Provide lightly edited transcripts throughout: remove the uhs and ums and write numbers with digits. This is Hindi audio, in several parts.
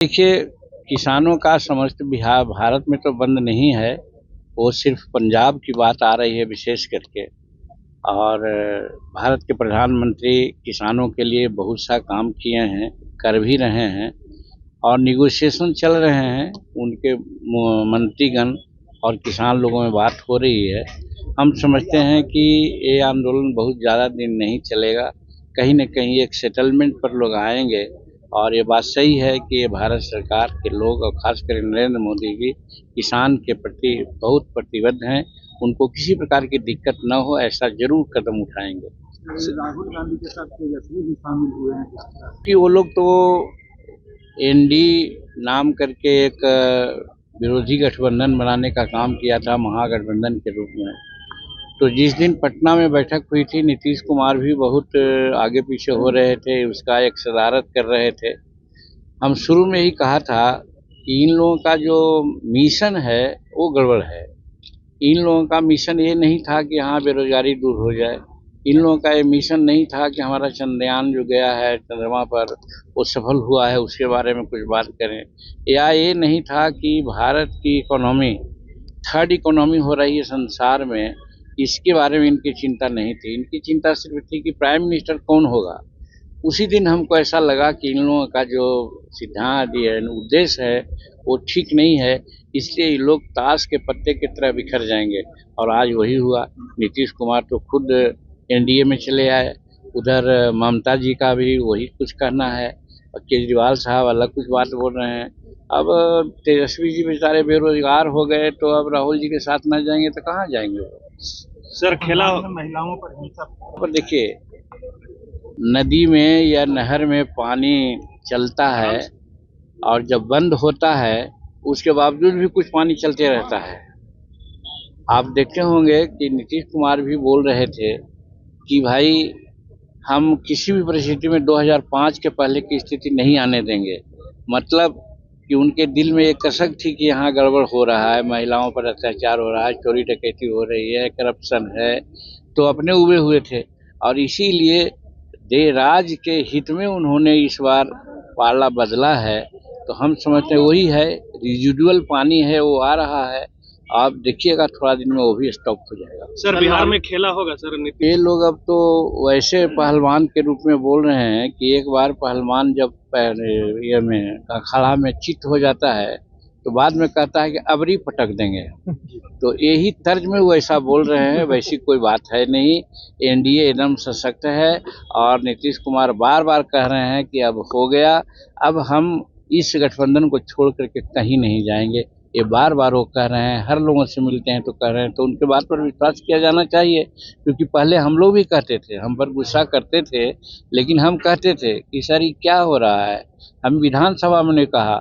देखिए, किसानों का समस्त बिहार भारत में तो बंद नहीं है, वो सिर्फ पंजाब की बात आ रही है विशेष करके। और भारत के प्रधानमंत्री किसानों के लिए बहुत सा काम किए हैं, कर भी रहे हैं और निगोशिएशन चल रहे हैं। उनके मंत्रीगण और किसान लोगों में बात हो रही है। हम समझते हैं कि ये आंदोलन बहुत ज़्यादा दिन नहीं चलेगा, कहीं न कहीं एक सेटलमेंट पर लोग आएंगे। और ये बात सही है कि ये भारत सरकार के लोग और खासकर नरेंद्र मोदी जी किसान के प्रति बहुत प्रतिबद्ध हैं। उनको किसी प्रकार की दिक्कत न हो, ऐसा जरूर कदम उठाएंगे। राहुल गांधी के साथ तेजस्वी भी शामिल हुए हैं कि वो लोग तो एनडी नाम करके एक विरोधी गठबंधन बनाने का काम किया था महागठबंधन के रूप में। तो जिस दिन पटना में बैठक हुई थी, नीतीश कुमार भी बहुत आगे पीछे हो रहे थे, उसका एक सदारत कर रहे थे। हम शुरू में ही कहा था कि इन लोगों का जो मिशन है वो गड़बड़ है। इन लोगों का मिशन ये नहीं था कि यहाँ बेरोजगारी दूर हो जाए। इन लोगों का ये मिशन नहीं था कि हमारा चंद्रयान जो गया है चंद्रमा पर वो सफल हुआ है उसके बारे में कुछ बात करें, या ये नहीं था कि भारत की इकोनॉमी थर्ड इकोनॉमी हो रही है संसार में, इसके बारे में इनकी चिंता नहीं थी। इनकी चिंता सिर्फ थी कि प्राइम मिनिस्टर कौन होगा। उसी दिन हमको ऐसा लगा कि इन लोगों का जो सिद्धांत है, उद्देश्य है, वो ठीक नहीं है। इसलिए ये लोग ताश के पत्ते की तरह बिखर जाएंगे। और आज वही हुआ। नीतीश कुमार तो खुद एनडीए में चले आए, उधर ममता जी का भी वही कुछ कहना है और केजरीवाल साहब अलग कुछ बात बोल रहे हैं। अब तेजस्वी जी बेचारे बेरोजगार हो गए, तो अब राहुल जी के साथ ना जाएंगे तो कहाँ जाएंगे वो। सर, खेला महिलाओं पर हिंसा पर देखिए, नदी में या नहर में पानी चलता है और जब बंद होता है उसके बावजूद भी कुछ पानी चलते रहता है। आप देखते होंगे कि नीतीश कुमार भी बोल रहे थे कि भाई हम किसी भी परिस्थिति में 2005 के पहले की स्थिति नहीं आने देंगे। मतलब कि उनके दिल में एक कसक थी कि यहाँ गड़बड़ हो रहा है, महिलाओं पर अत्याचार हो रहा है, चोरी डकैती हो रही है, करप्शन है, तो अपने उबे हुए थे। और इसीलिए देश के हित में उन्होंने इस बार पाला बदला है। तो हम समझते हैं वही है, रिजिडुअल पानी है वो आ रहा है। आप देखिएगा थोड़ा दिन में वो भी स्टॉप हो जाएगा। सर, बिहार में खेला होगा सर ये लोग अब तो वैसे पहलवान के रूप में बोल रहे हैं कि एक बार पहलवान जब ये में अखाड़ा में चित हो जाता है तो बाद में कहता है कि अबरी पटक देंगे। तो यही तर्ज में वो ऐसा बोल रहे हैं, वैसी कोई बात है नहीं। एनडीए एकदम सशक्त है और नीतीश कुमार बार बार कह रहे हैं कि अब हो गया, अब हम इस गठबंधन को छोड़ करके कहीं नहीं जाएंगे। ये बार बार वो कह रहे हैं, हर लोगों से मिलते हैं तो कह रहे हैं। तो उनके बात पर विश्वास किया जाना चाहिए, क्योंकि पहले हम लोग भी कहते थे, हम पर गुस्सा करते थे, लेकिन हम कहते थे कि सर ये क्या हो रहा है। हम विधानसभा में ने कहा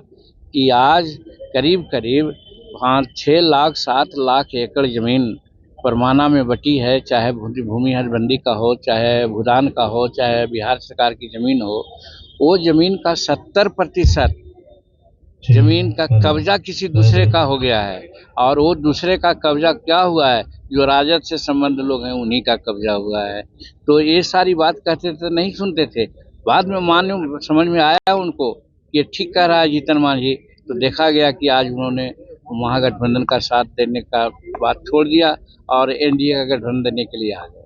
कि आज करीब करीब 5-6 लाख 7 लाख एकड़ जमीन परमाना में बटी है, चाहे भूमि हदबंदी का हो, चाहे भूदान का हो, चाहे बिहार सरकार की जमीन हो। वो जमीन का 70% जमीन का कब्जा किसी दूसरे का हो गया है। और वो दूसरे का कब्जा क्या हुआ है, जो राजद से संबंध लोग हैं उन्हीं का कब्जा हुआ है। तो ये सारी बात कहते थे, नहीं सुनते थे। बाद में समझ में आया उनको कि ये ठीक कह रहा है जीतन मांझी। तो देखा गया कि आज उन्होंने महागठबंधन का साथ देने का बात छोड़ दिया और एनडीए का गठबंधन देने के लिए आ गए।